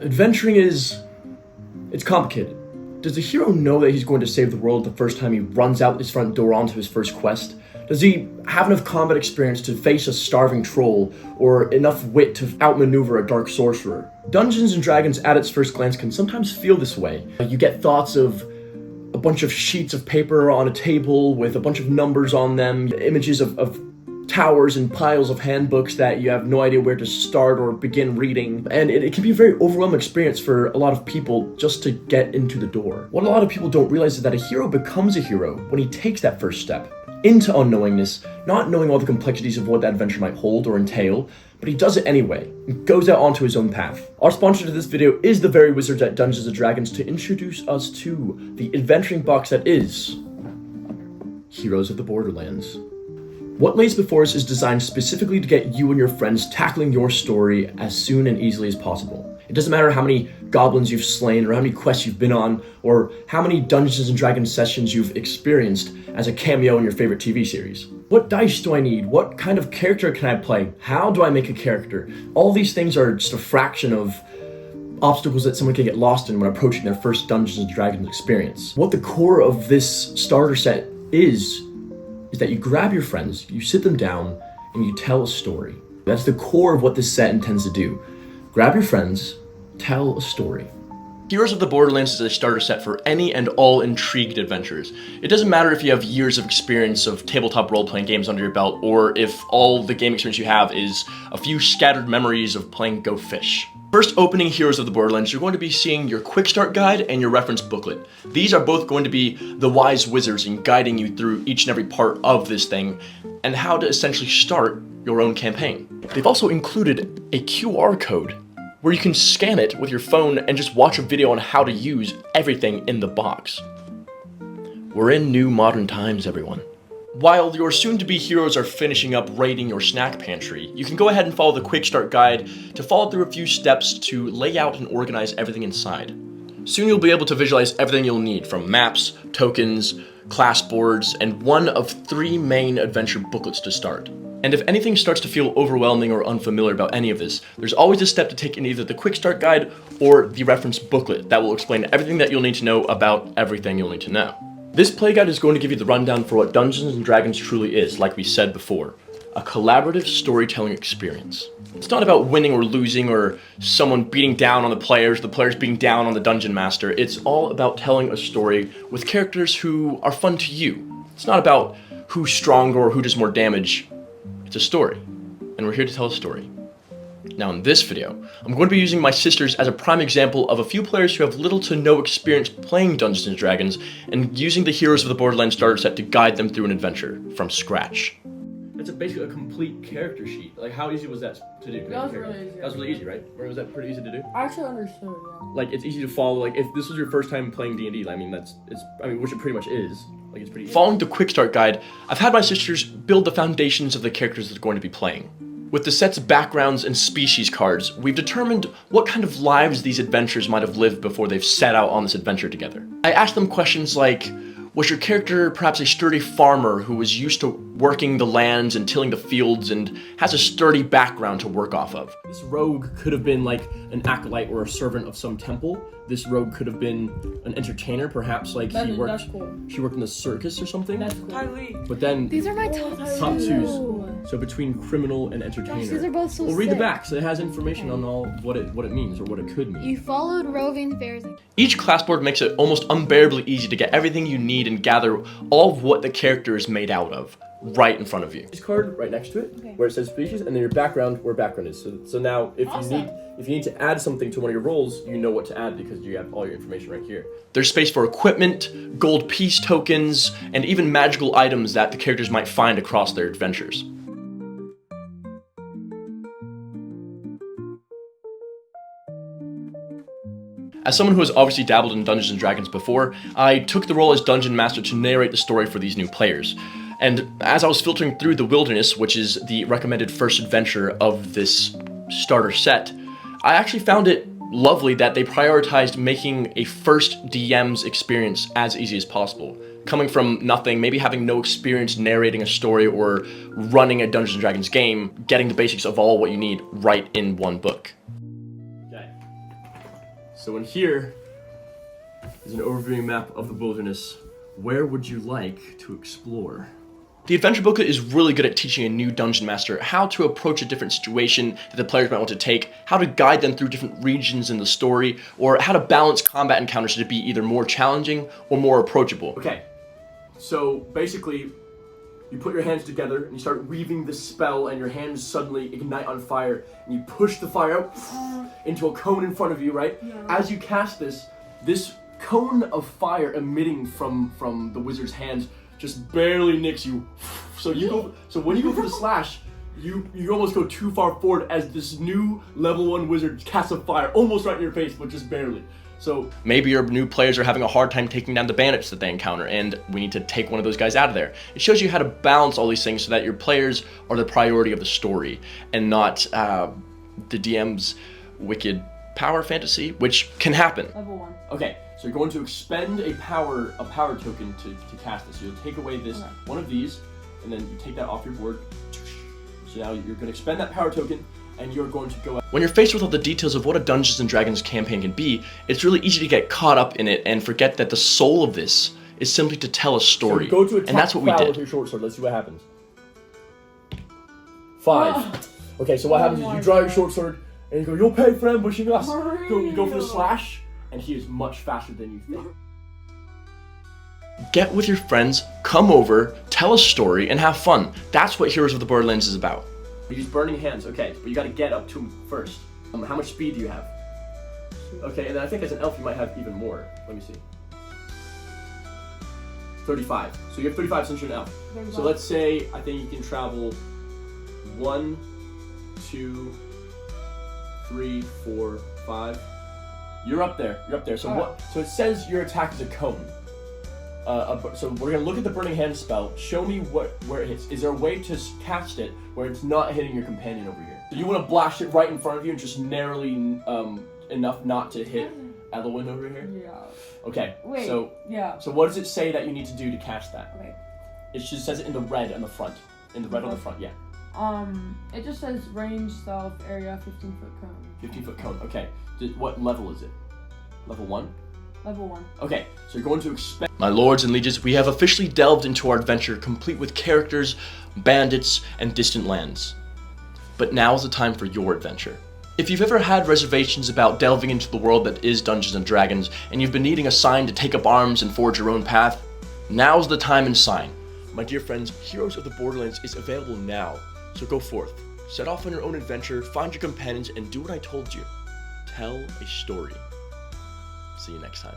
Adventuring it's complicated. Does the hero know that he's going to save the world the first time he runs out his front door onto his first quest? Does he have enough combat experience to face a starving troll, or enough wit to outmaneuver a dark sorcerer? Dungeons & Dragons at its first glance can sometimes feel this way. You get thoughts of a bunch of sheets of paper on a table with a bunch of numbers on them, images of towers and piles of handbooks that you have no idea where to start or begin reading. And it can be a very overwhelming experience for a lot of people just to get into the door. What a lot of people don't realize is that a hero becomes a hero when he takes that first step into unknowingness, not knowing all the complexities of what that adventure might hold or entail, but he does it anyway, and goes out onto his own path. Our sponsor to this video is the very wizards at Dungeons & Dragons to introduce us to the adventuring box that is Heroes of the Borderlands. What lays before us is designed specifically to get you and your friends tackling your story as soon and easily as possible. It doesn't matter how many goblins you've slain, or how many quests you've been on, or how many Dungeons & Dragons sessions you've experienced as a cameo in your favorite TV series. What dice do I need? What kind of character can I play? How do I make a character? All these things are just a fraction of obstacles that someone can get lost in when approaching their first Dungeons & Dragons experience. What the core of this starter set is that you grab your friends, you sit them down, and you tell a story. That's the core of what this set intends to do. Grab your friends, tell a story. Heroes of the Borderlands is a starter set for any and all intrigued adventurers. It doesn't matter if you have years of experience of tabletop role-playing games under your belt, or if all the game experience you have is a few scattered memories of playing Go Fish. First opening Heroes of the Borderlands, you're going to be seeing your quick start guide and your reference booklet. These are both going to be the wise wizards in guiding you through each and every part of this thing and how to essentially start your own campaign. They've also included a QR code where you can scan it with your phone and just watch a video on how to use everything in the box. We're in new modern times, everyone. While your soon-to-be heroes are finishing up raiding your snack pantry, you can go ahead and follow the quick start guide to follow through a few steps to lay out and organize everything inside. Soon you'll be able to visualize everything you'll need, from maps, tokens, class boards, and one of 3 main adventure booklets to start. And if anything starts to feel overwhelming or unfamiliar about any of this, there's always a step to take in either the quick start guide or the reference booklet that will explain everything that you'll need to know about everything you'll need to know. This play guide is going to give you the rundown for what Dungeons & Dragons truly is, like we said before, a collaborative storytelling experience. It's not about winning or losing or someone beating down on the players beating down on the dungeon master. It's all about telling a story with characters who are fun to you. It's not about who's stronger or who does more damage. It's a story, and we're here to tell a story. Now in this video, I'm going to be using my sisters as a prime example of a few players who have little to no experience playing Dungeons & Dragons and using the Heroes of the Borderlands starter set to guide them through an adventure from scratch. That's basically a complete character sheet. Like, how easy was that to do? That was really easy. That was really easy, right? Or was that pretty easy to do? I actually understood, yeah. Like, it's easy to follow. Like, if this was your first time playing D&D, which it pretty much is. Like, it's pretty easy. Following the quick start guide, I've had my sisters build the foundations of the characters they're going to be playing. With the set's backgrounds and species cards, we've determined what kind of lives these adventurers might have lived before they've set out on this adventure together. I asked them questions like, was your character perhaps a sturdy farmer who was used to working the lands and tilling the fields and has a sturdy background to work off of? This rogue could have been like an acolyte or a servant of some temple. This rogue could have been an entertainer, perhaps like That's cool. she worked in the circus or something. That's cool. But then These are my top twos. So between criminal and entertainer. Gosh, these are both so Well, read the sick. back, so it has information on all what it means or what it could mean. You followed roving fairs. Each class board makes it almost unbearably easy to get everything you need and gather all of what the character is made out of right in front of you. This card right next to it, Okay. where it says species, and then your background where background is. So now if you need to add something to one of your rolls, you know what to add because you have all your information right here. There's space for equipment, gold piece tokens, and even magical items that the characters might find across their adventures. As someone who has obviously dabbled in Dungeons & Dragons before, I took the role as Dungeon Master to narrate the story for these new players. And as I was filtering through The Wilderness, which is the recommended first adventure of this starter set, I actually found it lovely that they prioritized making a first DM's experience as easy as possible. Coming from nothing, maybe having no experience narrating a story or running a Dungeons & Dragons game, getting the basics of all what you need right in one book. Okay. So in here is an overviewing map of the wilderness. Where would you like to explore? The adventure booklet is really good at teaching a new dungeon master how to approach a different situation that the players might want to take, how to guide them through different regions in the story, or how to balance combat encounters to be either more challenging or more approachable. Okay, so basically, you put your hands together and you start weaving this spell and your hands suddenly ignite on fire and you push the fire out into a cone in front of you, right? Yeah. As you cast this cone of fire emitting from the wizard's hands just barely nicks you. So when you go for the slash, you almost go too far forward as this new level 1 wizard casts a fire almost right in your face, but just barely. So maybe your new players are having a hard time taking down the bandits that they encounter, and we need to take one of those guys out of there. It shows you how to balance all these things so that your players are the priority of the story and not the DM's wicked power fantasy, which can happen. Level 1. Okay, so you're going to expend a power token to cast this. So you'll take away this one of these, and then you take that off your board. So now you're going to expend that power token, and you're going to go out. When you're faced with all the details of what a Dungeons & Dragons campaign can be, it's really easy to get caught up in it and forget that the soul of this is simply to tell a story. So go to attack, and that's what we did. With your short sword. Let's see what happens. 5. Okay, so what happens is you draw your short sword, and you go, "You'll pay for ambushing us." You go for the slash, and he is much faster than you think. Get with your friends, come over, tell a story, and have fun. That's what Heroes of the Borderlands is about. You use burning hands, okay, but you gotta get up to him first. How much speed do you have? Okay, and then I think as an elf you might have even more. Let me see. 35. So you have 35 since you're an elf. 35. So let's say, I think you can travel 1, 2, 3, 4, 5. You're up there. So So it says your attack is a cone. So we're gonna look at the burning hand spell. Show me where it hits. Is there a way to cast it where it's not hitting your companion over here? So you want to blast it right in front of you and just narrowly enough not to hit Elowen over here? Yeah. Okay. Wait. So what does it say that you need to do to cast that? Okay. It just says it in the red on the front. In the red on the front, yeah. It just says range, stealth, area, 15-foot cone. 15-foot cone. Okay. What level is it? Level 1? Level 1. Okay, so you're going to expect... My lords and lieges, we have officially delved into our adventure, complete with characters, bandits, and distant lands. But now is the time for your adventure. If you've ever had reservations about delving into the world that is Dungeons & Dragons, and you've been needing a sign to take up arms and forge your own path, now's the time and sign. My dear friends, Heroes of the Borderlands is available now, so go forth. Set off on your own adventure, find your companions, and do what I told you. Tell a story. See you next time.